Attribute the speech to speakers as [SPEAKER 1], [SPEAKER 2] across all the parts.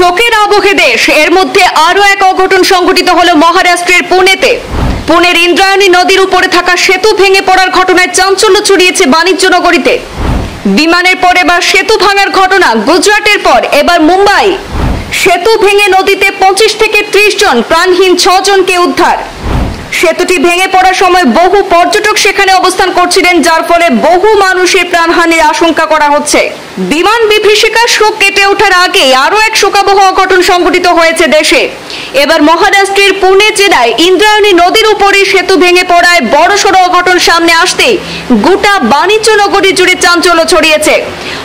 [SPEAKER 1] শোকের আবহে দেশ। এর মধ্যে আরো এক অঘটন সংঘটিত হলো মহারাষ্ট্রের পুনেতে। পুনের ইন্দ্রায়ণী নদীর উপরে থাকা সেতু ভেঙে পড়ার ঘটনায় চাঞ্চল্য ছড়িয়েছে বাণিজ্য নগরীতে। বিমানের পর এবার সেতু ভাঙার ঘটনা গুজরাটের পর এবার মুম্বাই। সেতু ভেঙে নদীতে 25 থেকে 30 জন, প্রাণহীন 6 জনকে উদ্ধার। সেতুটি ভেঙে পড়ার সময় বহু পর্যটক সেখানে অবস্থান করছিলেন, যার ফলে বহু মানুষের প্রাণহানির আশঙ্কা করা হচ্ছে। বিমান বিভীষিকার শোক কেটে ওঠার আগে আরো এক শোকাবহ অঘটন সংঘটিত হয়েছে দেশে। এবার মহারাষ্ট্রের পুনে জেলায় ইন্দ্রায়ণী নদীর উপরে সেতু ভেঙে পড়ায় বড়সড় অঘটন সামনে আসতেই গোটা বাণিজ্য নগরী জুড়ে চাঞ্চল্য ছড়িয়েছে।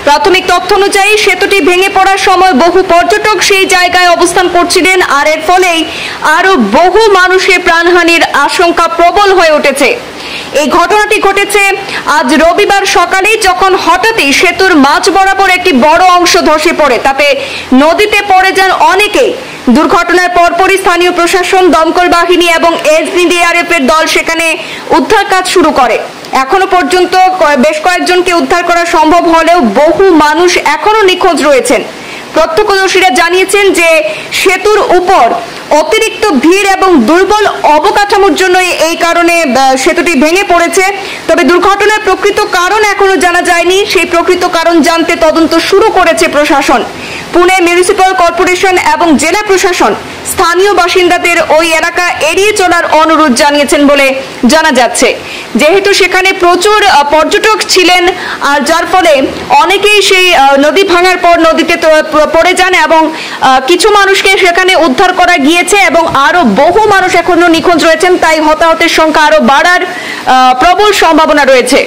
[SPEAKER 1] প্রাথমিক তথ্য অনুযায়ী সেতুটি ভেঙে পড়ার সময় বহু পর্যটক সেই জায়গায় অবস্থান করছিলেন, আর এর ফলেই আরো বহু মানুষের প্রাণহানির আশঙ্কা প্রবল হয়ে উঠেছে। এই ঘটনাটি ঘটেছে আজ রবিবার সকালে, যখন হঠাৎই সেতুর মাঝ বরাবর একটি বড় অংশ ধসে পড়ে, তাতে নদীতে পড়ে যান অনেকেই। দুর্ঘটনার পরপরই স্থানীয় প্রশাসন, দমকল বাহিনী এবং এসডিআরএফ এর দল সেখানে উদ্ধার কাজ শুরু করে। এখনো পর্যন্ত বেশ কয়েকজনকে উদ্ধার করা সম্ভব হলেও বহু মানুষ এখনো নিখোঁজ রয়েছেন। প্রত্যক্ষদর্শীরা জানিয়েছেন যে সেতুর উপর অতিরিক্ত ভিড় এবং দুর্বল অবকাঠামোর জন্য এই কারণে সেতুটি ভেঙে পড়েছে। তবে দুর্ঘটনার প্রকৃত কারণ এখনো জানা যায়নি। সেই প্রকৃত কারণ জানতে তদন্ত শুরু করেছে প্রশাসন। পুনে মিউনিসিপাল কর্পোরেশন এবং জেলা প্রশাসন স্থানীয় বাসিন্দাদের ওই এলাকা এড়িয়ে চলার অনুরোধ জানিয়েছেন বলে জানা যাচ্ছে। যেহেতু সেখানে প্রচুর পর্যটক ছিলেন, আর যার ফলে অনেকেই সেই নদী ভাঙার পর নদীতে পড়ে যান এবং কিছু মানুষকে সেখানে উদ্ধার করা গিয়েছে এবং আরো বহু মানুষ এখনো নিখোঁজ রয়েছেন। তাই হতাহতের সংখ্যা আরো বাড়ার প্রবল সম্ভাবনা রয়েছে।